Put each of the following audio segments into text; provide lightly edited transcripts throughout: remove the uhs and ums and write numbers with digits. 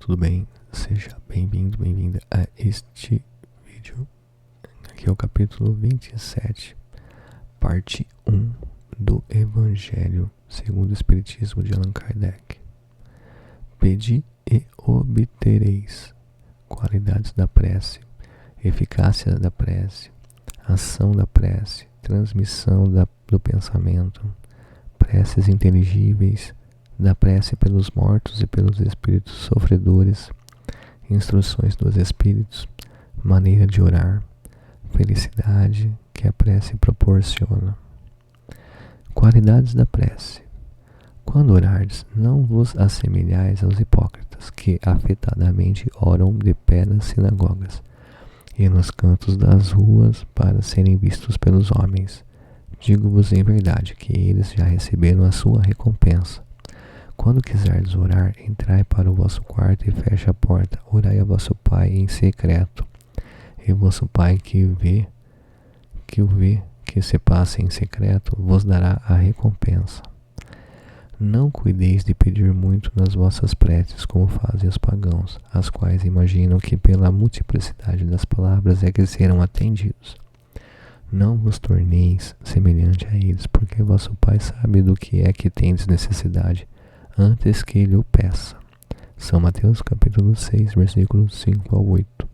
tudo bem? Seja bem-vindo, bem-vinda a este vídeo. Aqui é o capítulo 27, parte 1 do Evangelho segundo o Espiritismo de Allan Kardec. Pedi e obtereis. Qualidades da prece, eficácia da prece, ação da prece, transmissão do pensamento, preces inteligíveis, da prece pelos mortos e pelos espíritos sofredores, instruções dos espíritos, maneira de orar, felicidade que a prece proporciona. Qualidades da prece. Quando orardes, não vos assemelhais aos hipócritas, que afetadamente oram de pé nas sinagogas e nos cantos das ruas para serem vistos pelos homens. Digo-vos em verdade que eles já receberam a sua recompensa. Quando quiserdes orar, entrai para o vosso quarto e feche a porta. Orai a vosso Pai em secreto. E vosso Pai que se passa em secreto, vos dará a recompensa. Não cuideis de pedir muito nas vossas preces, como fazem os pagãos, as quais imaginam que pela multiplicidade das palavras é que serão atendidos. Não vos torneis semelhante a eles, porque vosso Pai sabe do que é que tendes necessidade, antes que ele o peça. São Mateus capítulo 6, versículos 5 ao 8.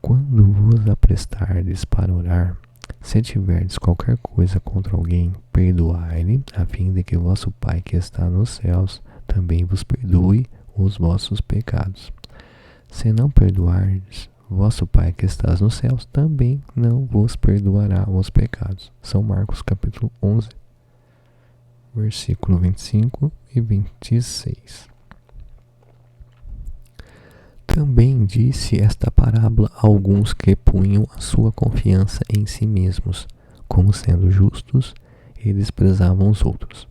Quando vos aprestardes para orar, se tiverdes qualquer coisa contra alguém, perdoai-lhe, a fim de que vosso Pai que está nos céus também vos perdoe os vossos pecados. Se não perdoardes, vosso Pai que está nos céus também não vos perdoará os pecados. São Marcos capítulo 11, versículo 25 e 26. Também disse esta parábola a alguns que punham a sua confiança em si mesmos, como sendo justos, e desprezavam os outros.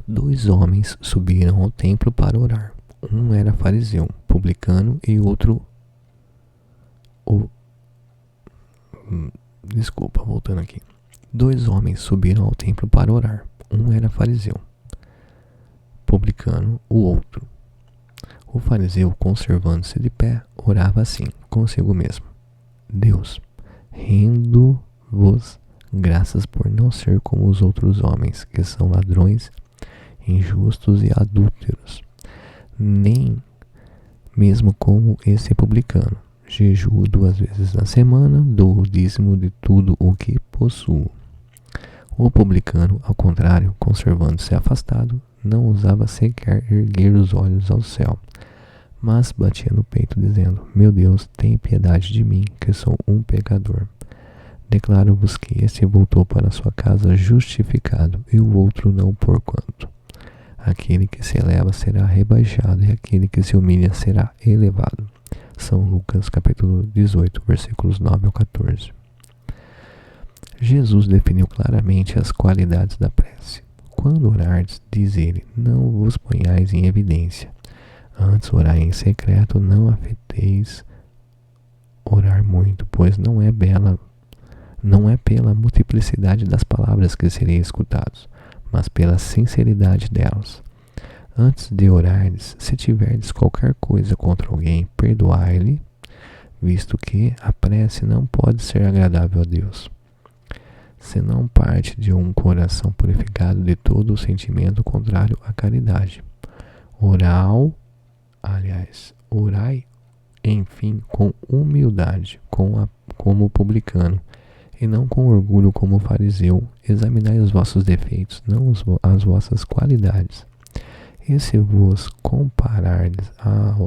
2 homens subiram ao templo para orar. Um era fariseu, publicano, e outro... voltando aqui. 2 homens subiram ao templo para orar. Um era fariseu, publicano, o outro. O fariseu, conservando-se de pé, orava assim, consigo mesmo: Deus, rendo-vos graças por não ser como os outros homens, que são ladrões, injustos e adúlteros, nem mesmo como esse publicano. Jejuo 2 vezes na semana, dou o dízimo de tudo o que possuo. O publicano, ao contrário, conservando-se afastado, não ousava sequer erguer os olhos ao céu, mas batia no peito, dizendo: Meu Deus, tem piedade de mim, que sou um pecador. Declaro-vos que este voltou para sua casa justificado, e o outro não, porquanto aquele que se eleva será rebaixado, e aquele que se humilha será elevado. São Lucas capítulo 18, versículos 9 ao 14. Jesus definiu claramente as qualidades da prece. Quando orardes, diz ele, não vos ponhais em evidência. Antes orai em secreto, não afeteis orar muito, pois não é pela multiplicidade das palavras que sereis escutados, mas pela sinceridade delas. Antes de orardes, se tiverdes qualquer coisa contra alguém, perdoai-lhe, visto que a prece não pode ser agradável a Deus, senão parte de um coração purificado de todo o sentimento contrário à caridade. Orai, enfim, com humildade, como o publicano, e não com orgulho como o fariseu. Examinai os vossos defeitos, não as vossas qualidades. E se vos comparardes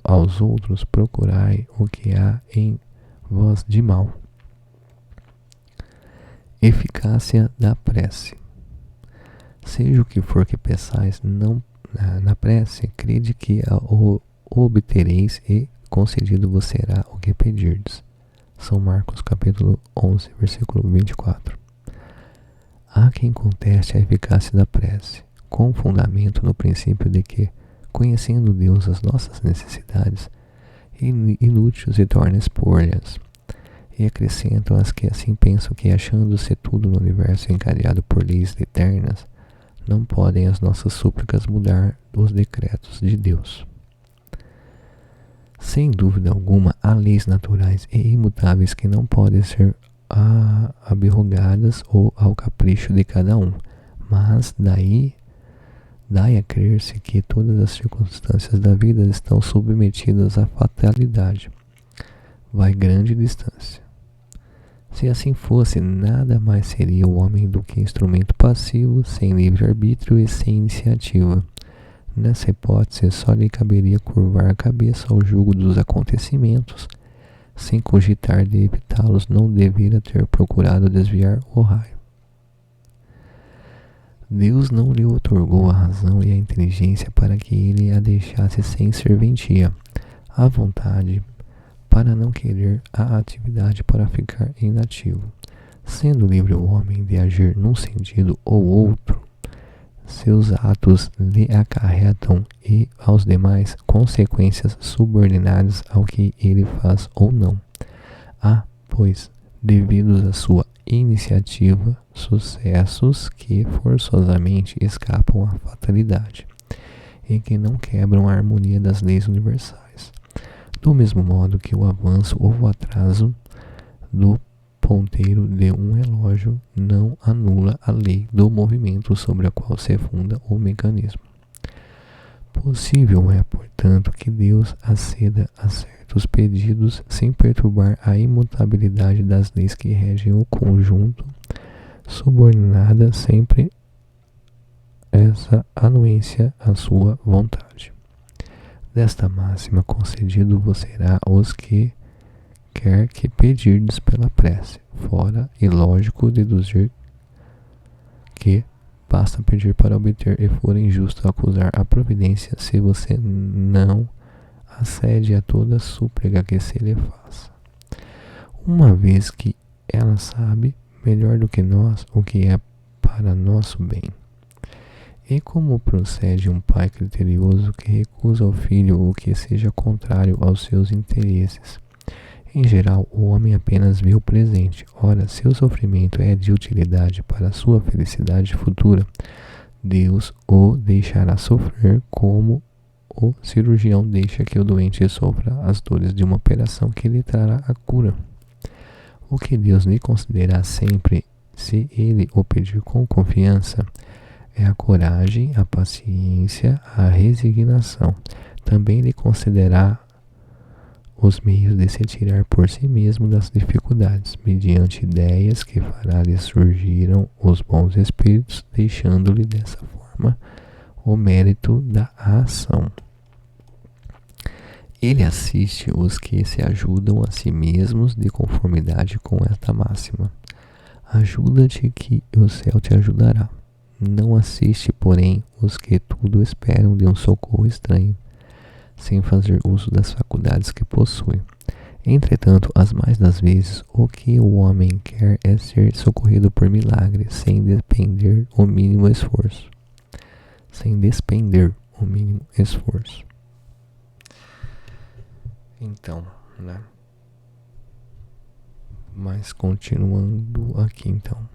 aos outros, procurai o que há em vós de mal. Eficácia da prece. Seja o que for que peçais na prece, crede que o obtereis e concedido vos será o que pedirdes. São Marcos capítulo 11, versículo 24. Há quem conteste a eficácia da prece, com fundamento no princípio de que, conhecendo Deus as nossas necessidades, inútil se torna expor-lhes. E acrescentam as que assim pensam que, achando-se tudo no universo encadeado por leis eternas, não podem as nossas súplicas mudar os decretos de Deus. Sem dúvida alguma, há leis naturais e imutáveis que não podem ser abrogadas ou ao capricho de cada um, mas dai a crer-se que todas as circunstâncias da vida estão submetidas à fatalidade. Vai grande distância. Se assim fosse, nada mais seria o homem do que instrumento passivo, sem livre-arbítrio e sem iniciativa. Nessa hipótese, só lhe caberia curvar a cabeça ao jugo dos acontecimentos, sem cogitar de evitá-los, não devera ter procurado desviar o raio. Deus não lhe outorgou a razão e a inteligência para que ele a deixasse sem serventia, a vontade para não querer, a atividade para ficar inativo. Sendo livre o homem de agir num sentido ou outro, seus atos lhe acarretam e aos demais consequências subordinadas ao que ele faz ou não. Há, pois, devidos à sua iniciativa, sucessos que forçosamente escapam à fatalidade e que não quebram a harmonia das leis universais. Do mesmo modo que o avanço ou o atraso do ponteiro de um relógio não anula a lei do movimento sobre a qual se funda o mecanismo. Possível é, portanto, que Deus aceda a certos pedidos sem perturbar a imutabilidade das leis que regem o conjunto, subordinada sempre essa anuência à sua vontade. Desta máxima concedido vos será os que quer que pedirdes pela prece, fora ilógico deduzir que basta pedir para obter e for injusto acusar a providência se você não acede a toda súplica que se lhe faça, uma vez que ela sabe melhor do que nós o que é para nosso bem. E como procede um pai criterioso que recusa ao filho o que seja contrário aos seus interesses? Em geral, o homem apenas vê o presente. Ora, se o sofrimento é de utilidade para a sua felicidade futura, Deus o deixará sofrer como o cirurgião deixa que o doente sofra as dores de uma operação que lhe trará a cura. O que Deus lhe concederá sempre, se ele o pedir com confiança, é a coragem, a paciência, a resignação. Também lhe concederá os meios de se tirar por si mesmo das dificuldades, mediante ideias que fará lhe surgiram os bons espíritos, deixando-lhe dessa forma o mérito da ação. Ele assiste os que se ajudam a si mesmos de conformidade com esta máxima. Ajuda-te que o céu te ajudará. Não assiste, porém, os que tudo esperam de um socorro estranho, sem fazer uso das faculdades que possui. Entretanto, as mais das vezes, o que o homem quer é ser socorrido por milagre, sem despender o mínimo esforço. Então, né? Mas continuando aqui, então.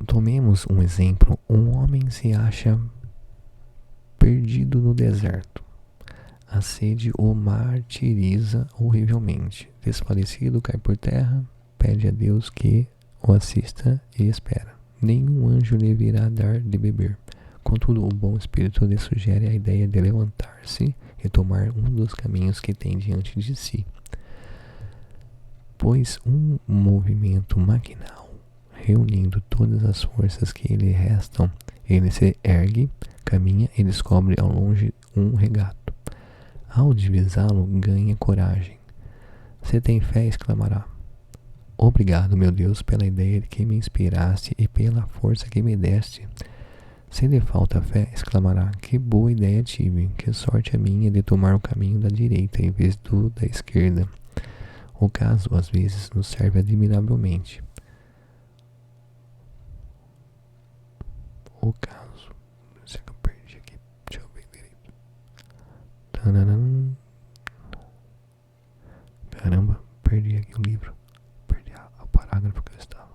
Tomemos um exemplo. Um homem se acha perdido no deserto. A sede o martiriza horrivelmente. Desfalecido, cai por terra, pede a Deus que o assista e espera. Nenhum anjo lhe virá dar de beber. Contudo, o bom espírito lhe sugere a ideia de levantar-se e tomar um dos caminhos que tem diante de si. Pois um movimento maquinal, reunindo todas as forças que lhe restam, ele se ergue, caminha e descobre ao longe um regato. Ao divisá-lo, ganha coragem. Se tem fé, exclamará: obrigado, meu Deus, pela ideia que me inspiraste e pela força que me deste. Se lhe falta fé, exclamará: que boa ideia tive, que sorte a minha de tomar o caminho da direita em vez do da esquerda. O caso, às vezes, nos serve admiravelmente. O caso. Será que eu perdi aqui? Deixa eu ver direito. Caramba, perdi aqui o livro. Perdi o parágrafo que eu estava.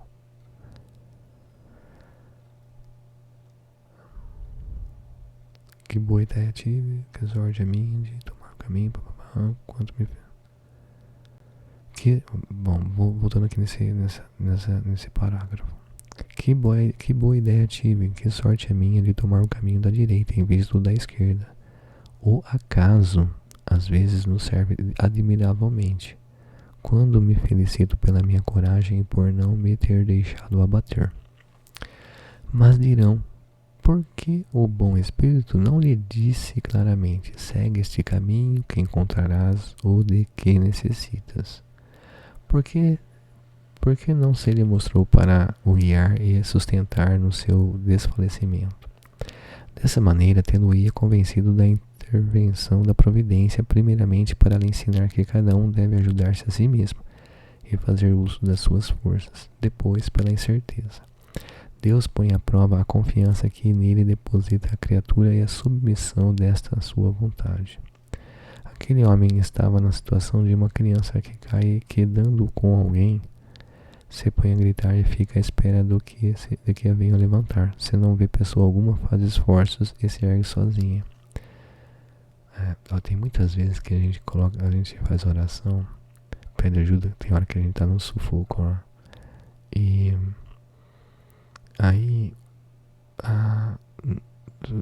Que boa ideia tive, que sorte a minha de tomar o caminho, papapá, quanto me... Bom, voltando aqui nesse parágrafo. Que boa ideia tive, que sorte a minha de tomar o caminho da direita em vez do da esquerda. O acaso, às vezes, nos serve admiravelmente, quando me felicito pela minha coragem e por não me ter deixado abater. Mas dirão, por que o bom espírito não lhe disse claramente, segue este caminho que encontrarás o de que necessitas? Por que não se lhe mostrou para o guiar e sustentar no seu desfalecimento? Dessa maneira, tendo-ia convencido da intervenção da providência, primeiramente para lhe ensinar que cada um deve ajudar-se a si mesmo e fazer uso das suas forças, depois pela incerteza. Deus põe à prova a confiança que nele deposita a criatura e a submissão desta à sua vontade. Aquele homem estava na situação de uma criança que cai e que, dando com alguém, se põe a gritar e fica à espera de que a venha levantar. Se não vê pessoa alguma, faz esforços e se ergue sozinha. Tem muitas vezes que a gente faz oração, pede ajuda, tem hora que a gente tá no sufoco, ó, e aí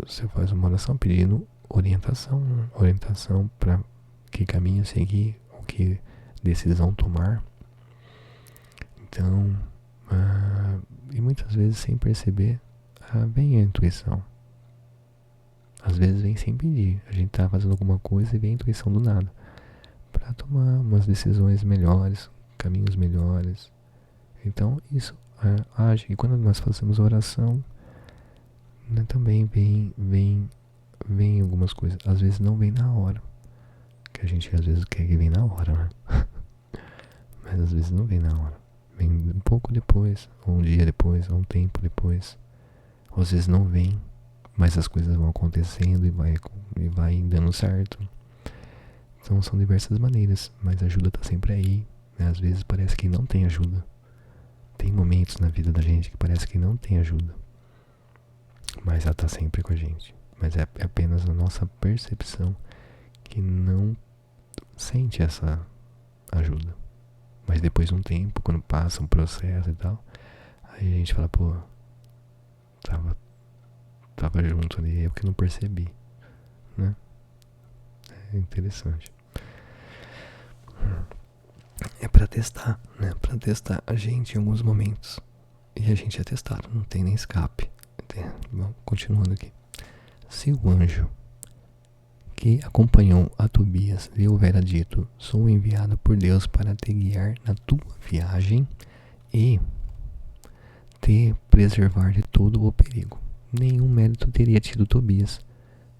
você faz uma oração pedindo orientação para que caminho seguir, o que decisão tomar. Então, e muitas vezes sem perceber, vem a intuição. Às vezes vem sem pedir. A gente tá fazendo alguma coisa e vem a intuição do nada, para tomar umas decisões melhores, caminhos melhores. Então isso age. E quando nós fazemos oração, né, também vem algumas coisas. Às vezes não vem na hora, que a gente às vezes quer que venha na hora, né? Mas às vezes não vem na hora, vem um pouco depois, ou um dia depois, ou um tempo depois. Ou às vezes não vem, mas as coisas vão acontecendo e vai dando certo. Então são diversas maneiras, mas a ajuda tá sempre aí, né? Às vezes parece que não tem ajuda. Tem momentos na vida da gente que parece que não tem ajuda, mas ela tá sempre com a gente. Mas é apenas a nossa percepção que não sente essa ajuda. Mas depois de um tempo, quando passa um processo e tal, aí a gente fala, pô, tava junto ali, eu que não percebi, né? É interessante. É pra testar, né? Pra testar a gente em alguns momentos. E a gente é testado, não tem nem escape. Bom, continuando aqui. Se o anjo que acompanhou a Tobias lhe houvera dito, sou enviado por Deus para te guiar na tua viagem e te preservar de todo o perigo, nenhum mérito teria tido Tobias,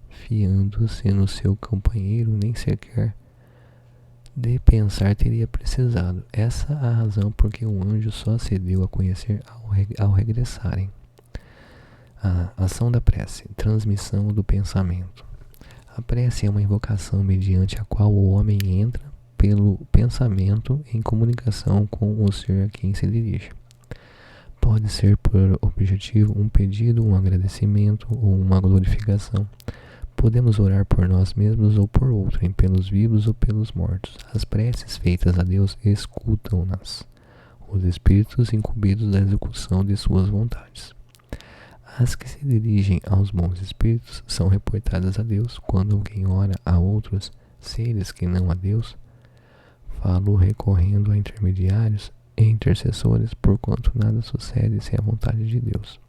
fiando-se no seu companheiro, nem sequer de pensar teria precisado. Essa a razão porque o anjo só se deu a conhecer ao regressarem. A ação da prece, transmissão do pensamento. A prece é uma invocação mediante a qual o homem entra pelo pensamento em comunicação com o ser a quem se dirige. Pode ser por objetivo um pedido, um agradecimento ou uma glorificação. Podemos orar por nós mesmos ou por outrem, pelos vivos ou pelos mortos. As preces feitas a Deus escutam-nas, os espíritos incumbidos da execução de suas vontades. As que se dirigem aos bons espíritos são reportadas a Deus. Quando alguém ora a outros seres que não a Deus, falo recorrendo a intermediários e intercessores, porquanto nada sucede sem a vontade de Deus.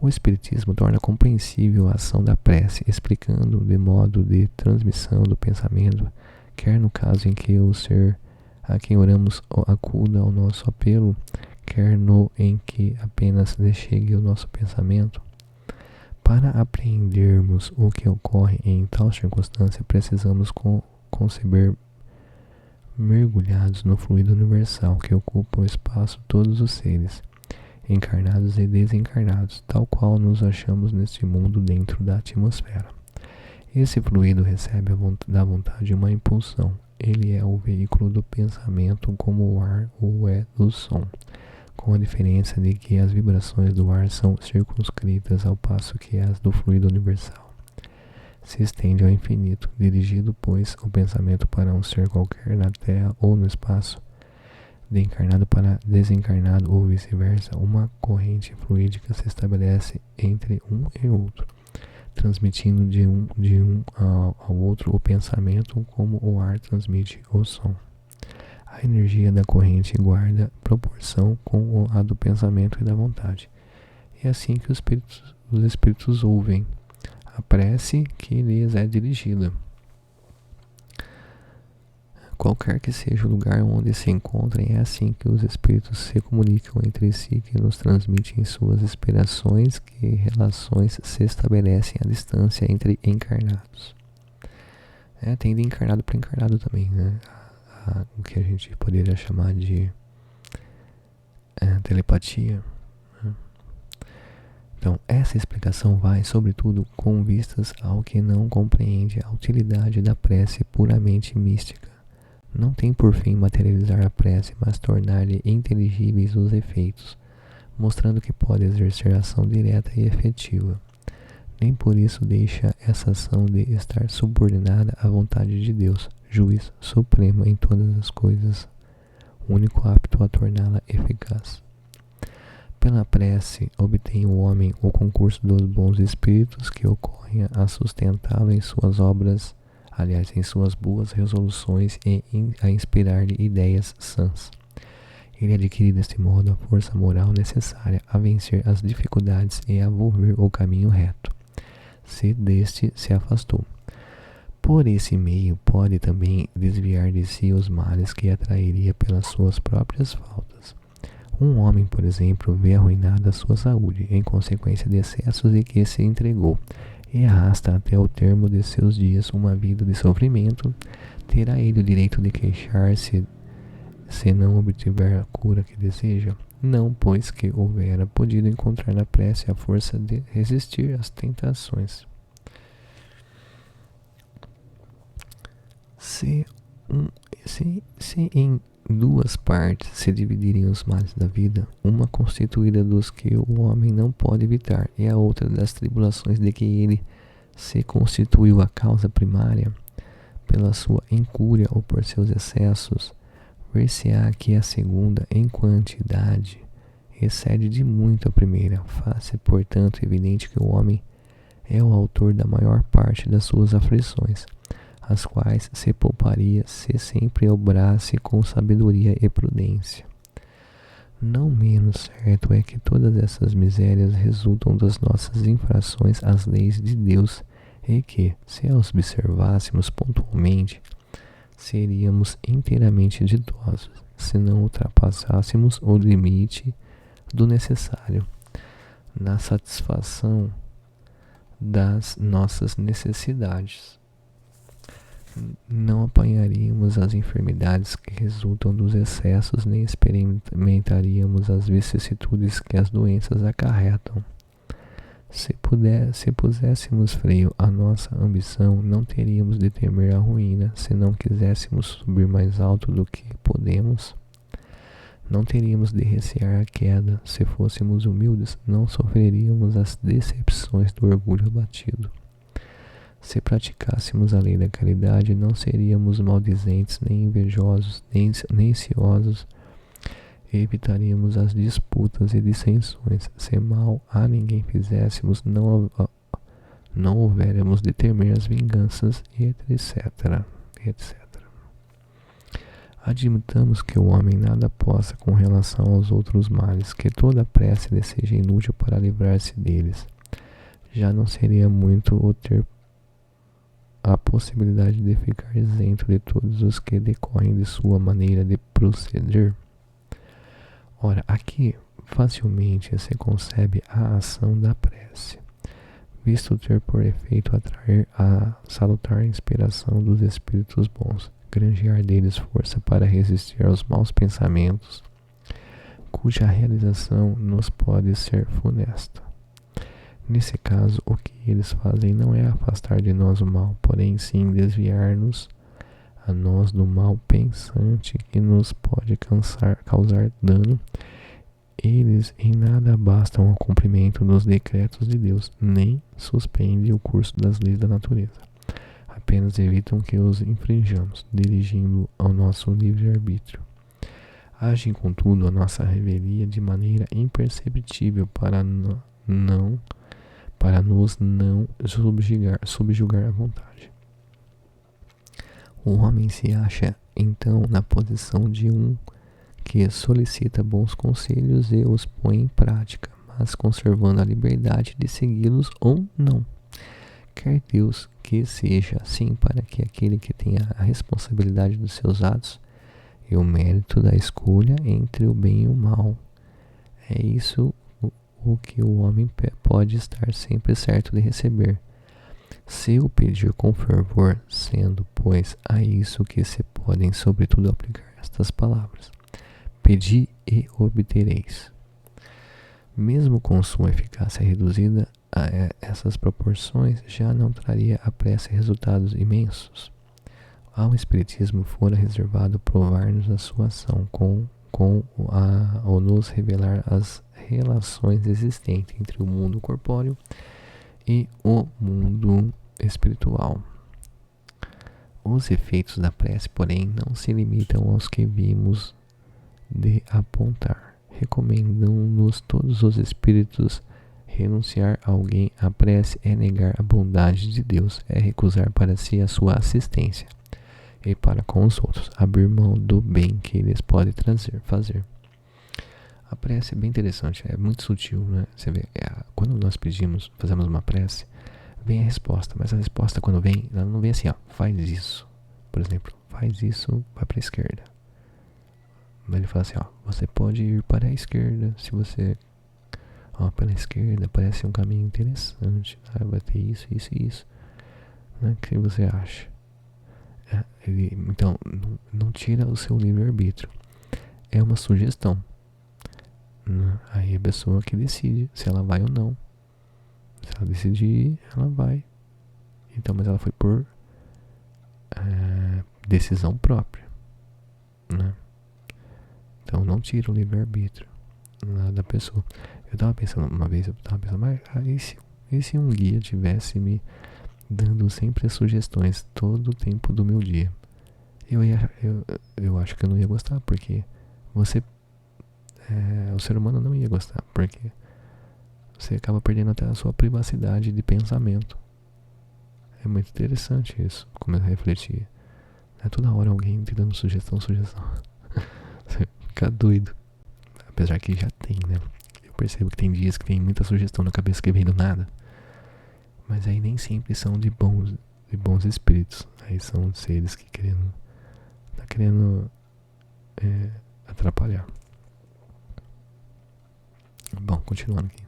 O Espiritismo torna compreensível a ação da prece, explicando de modo de transmissão do pensamento, quer no caso em que o ser a quem oramos acuda ao nosso apelo, quer no em que apenas lhe chegue o nosso pensamento. Para apreendermos o que ocorre em tal circunstância, precisamos conceber mergulhados no fluido universal que ocupa o espaço todos os seres, encarnados e desencarnados, tal qual nos achamos neste mundo dentro da atmosfera. Esse fluido recebe da vontade uma impulsão. Ele é o veículo do pensamento como o ar o é do som, com a diferença de que as vibrações do ar são circunscritas ao passo que as do fluido universal. se estende ao infinito, dirigido, pois, o pensamento para um ser qualquer na Terra ou no espaço, de encarnado para desencarnado ou vice-versa, uma corrente fluídica se estabelece entre um e outro, transmitindo de um ao outro o pensamento como o ar transmite o som. A energia da corrente guarda proporção com a do pensamento e da vontade. É assim que os espíritos ouvem a prece que lhes é dirigida. Qualquer que seja o lugar onde se encontrem, é assim que os espíritos se comunicam entre si, que nos transmitem suas inspirações, que relações se estabelecem à distância entre encarnados. Tem de encarnado para encarnado também, né? O que a gente poderia chamar de telepatia. Então, essa explicação vai, sobretudo, com vistas ao que não compreende a utilidade da prece puramente mística. Não tem por fim materializar a prece, mas tornar-lhe inteligíveis os efeitos, mostrando que pode exercer ação direta e efetiva. Nem por isso deixa essa ação de estar subordinada à vontade de Deus, juiz supremo em todas as coisas, único apto a torná-la eficaz. Pela prece, obtém o homem o concurso dos bons espíritos que ocorrem a sustentá-lo em suas obras, em suas boas resoluções e a inspirar-lhe ideias sãs. Ele adquire deste modo a força moral necessária a vencer as dificuldades e a volver o caminho reto, se deste se afastou. Por esse meio pode também desviar de si os males que atrairia pelas suas próprias faltas. Um homem, por exemplo, vê arruinada a sua saúde em consequência de excessos de que se entregou e arrasta até o termo de seus dias uma vida de sofrimento. Terá ele o direito de queixar-se se não obtiver a cura que deseja? Não, pois que houvera podido encontrar na prece a força de resistir às tentações. Se em duas partes se dividirem os males da vida, uma constituída dos que o homem não pode evitar e a outra das tribulações de que ele se constituiu a causa primária, pela sua incúria ou por seus excessos, ver-se-á que a segunda, em quantidade, excede de muito a primeira. Faz-se, portanto, evidente que o homem é o autor da maior parte das suas aflições, as quais se pouparia se sempre obrasse com sabedoria e prudência. Não menos certo é que todas essas misérias resultam das nossas infrações às leis de Deus e que, se as observássemos pontualmente, seríamos inteiramente ditosos, se não ultrapassássemos o limite do necessário na satisfação das nossas necessidades. Não apanharíamos as enfermidades que resultam dos excessos, nem experimentaríamos as vicissitudes que as doenças acarretam. Se puséssemos freio à nossa ambição, não teríamos de temer a ruína. Se não quiséssemos subir mais alto do que podemos, não teríamos de recear a queda. Se fôssemos humildes, não sofreríamos as decepções do orgulho abatido. Se praticássemos a lei da caridade, não seríamos maldizentes, nem invejosos, nem ciosos, e evitaríamos as disputas e dissensões. Se mal a ninguém fizéssemos, não houvéramos de temer as vinganças, etc. Admitamos que o homem nada possa com relação aos outros males, que toda prece lhe seja inútil para livrar-se deles. Já não seria muito o ter a possibilidade de ficar isento de todos os que decorrem de sua maneira de proceder. Ora, aqui facilmente se concebe a ação da prece, visto ter por efeito atrair a salutar inspiração dos espíritos bons, granjear deles força para resistir aos maus pensamentos, cuja realização nos pode ser funesta. Nesse caso, o que eles fazem não é afastar de nós o mal, porém sim desviar-nos a nós do mal pensante que nos pode causar dano eles em nada bastam ao cumprimento dos decretos de Deus, nem suspendem o curso das leis da natureza. Apenas evitam que os infringamos, dirigindo ao nosso livre-arbítrio. Agem, contudo, a nossa revelia de maneira imperceptível para nos não subjugar à vontade. O homem se acha, então, na posição de um que solicita bons conselhos e os põe em prática, mas conservando a liberdade de segui-los ou não. Quer Deus que seja assim para que aquele que tenha a responsabilidade dos seus atos e o mérito da escolha entre o bem e o mal. É isso o que o homem pode estar sempre certo de receber, se o pedir com fervor, sendo, pois, a isso que se podem sobretudo aplicar estas palavras: pedi e obtereis. Mesmo com sua eficácia reduzida a essas proporções, já não traria a prece resultados imensos. Ao Espiritismo fora reservado provar-nos a sua ação ou nos revelar as relações existentes entre o mundo corpóreo e o mundo espiritual. Os efeitos da prece, porém, não se limitam aos que vimos de apontar. Recomendam-nos todos os espíritos. Renunciar a alguém à prece é negar a bondade de Deus, é recusar para si a sua assistência e para com os outros, abrir mão do bem que eles podem fazer. A prece é bem interessante, é muito sutil, né? Você vê, quando nós fazemos uma prece, vem a resposta, mas a resposta quando vem, ela não vem assim, ó, faz isso. Por exemplo, faz isso, vai para a esquerda. Mas ele fala assim, ó, você pode ir para a esquerda, se você, ó, pela esquerda parece um caminho interessante, né? Vai ter isso, isso e isso, né? O que você acha? Então, não tira o seu livre-arbítrio. É uma sugestão. Aí a pessoa que decide se ela vai ou não. Se ela decidir, ela vai. Então, mas ela foi por decisão própria, né? Então não tira o livre-arbítrio da pessoa. Eu tava pensando uma vez, mas e se um guia tivesse me dando sempre as sugestões todo o tempo do meu dia? Eu acho que eu não ia gostar, porque o ser humano não ia gostar, porque você acaba perdendo até a sua privacidade de pensamento. É muito interessante isso, começar a refletir. É toda hora alguém te dando sugestão. Você fica doido. Apesar que já tem, né? Eu percebo que tem dias que tem muita sugestão na cabeça que vem do nada. Mas aí nem sempre são de bons espíritos. Aí são seres que tá querendo atrapalhar. Bom, continuando aqui.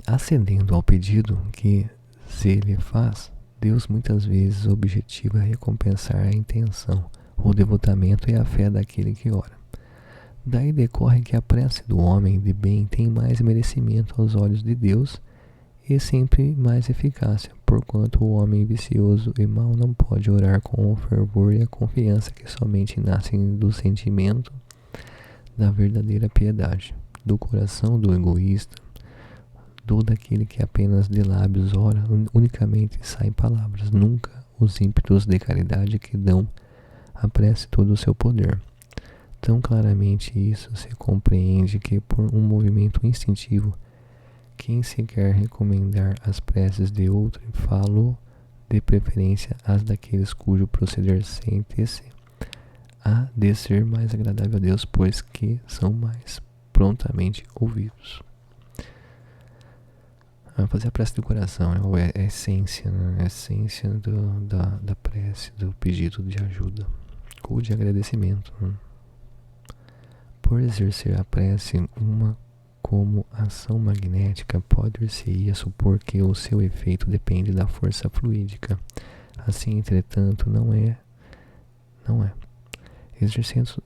Acedendo ao pedido que se lhe faz, Deus muitas vezes objetiva recompensar a intenção, o devotamento e a fé daquele que ora. Daí decorre que a prece do homem de bem tem mais merecimento aos olhos de Deus e sempre mais eficácia, porquanto o homem vicioso e mau não pode orar com o fervor e a confiança que somente nascem do sentimento da verdadeira piedade, do coração do egoísta, do daquele que apenas de lábios ora, unicamente saem palavras, nunca os ímpetos de caridade que dão à prece todo o seu poder. Tão claramente isso se compreende que por um movimento instintivo, quem se quer recomendar as preces de outro, falo de preferência as daqueles cujo proceder sente-se a de ser mais agradável a Deus, pois que são mais prontamente ouvidos. Fazer a prece do coração é a essência, né? A essência da prece, do pedido de ajuda ou de agradecimento, né? Por exercer a prece como ação magnética, pode-se-ia supor que o seu efeito depende da força fluídica. Assim, entretanto, não é.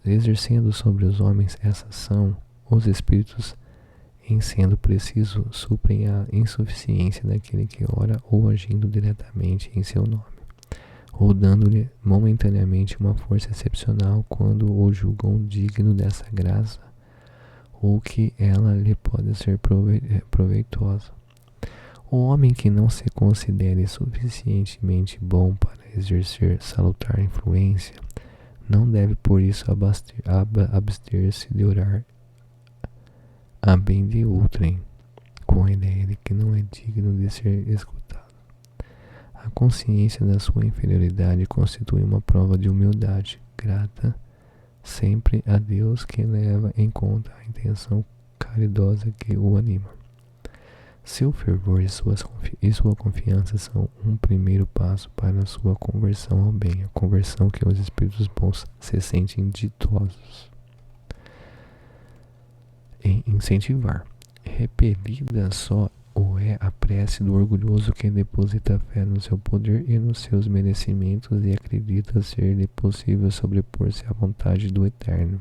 Exercendo sobre os homens essa ação, os espíritos, em sendo preciso, suprem a insuficiência daquele que ora ou agindo diretamente em seu nome, ou dando-lhe momentaneamente uma força excepcional quando o julgam digno dessa graça, ou que ela lhe pode ser proveitosa. O homem que não se considere suficientemente bom para exercer salutar influência não deve por isso abster-se de orar a bem de outrem, com a ideia de que não é digno de ser escutado. A consciência da sua inferioridade constitui uma prova de humildade, grata sempre a Deus, que leva em conta a intenção caridosa que o anima. Seu fervor e sua confiança são um primeiro passo para a sua conversão ao bem, a conversão que os espíritos bons se sentem ditosos em incentivar. Repelida só ou é a prece do orgulhoso que deposita fé no seu poder e nos seus merecimentos e acredita ser-lhe possível sobrepor-se à vontade do Eterno.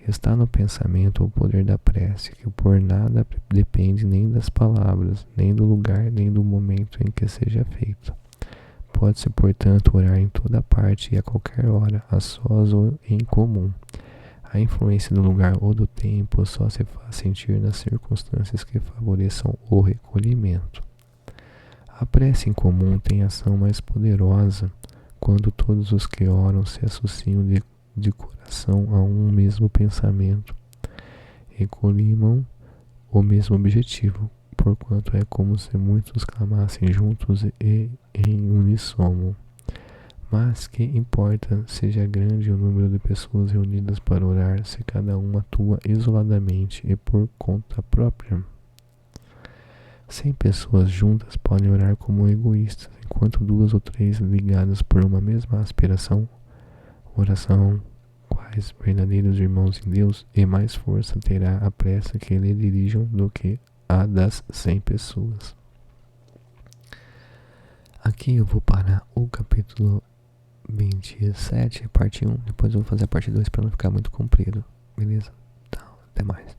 Está no pensamento o poder da prece, que por nada depende nem das palavras, nem do lugar, nem do momento em que seja feito. Pode-se, portanto, orar em toda parte e a qualquer hora, a sós ou em comum. A influência do lugar ou do tempo só se faz sentir nas circunstâncias que favoreçam o recolhimento. A prece em comum tem ação mais poderosa quando todos os que oram se associam de coração a um mesmo pensamento e colimam o mesmo objetivo, porquanto é como se muitos clamassem juntos e em uníssono. Mas que importa seja grande o número de pessoas reunidas para orar, se cada um atua isoladamente e por conta própria? 100 pessoas juntas podem orar como egoístas, enquanto 2 ou 3 ligadas por uma mesma aspiração, oração, quais verdadeiros irmãos em Deus, e mais força terá a prece que lhe dirijam do que a das 100 pessoas. Aqui eu vou parar o capítulo 27, parte 1. Depois eu vou fazer a parte 2 para não ficar muito comprido. Beleza? Então, até mais.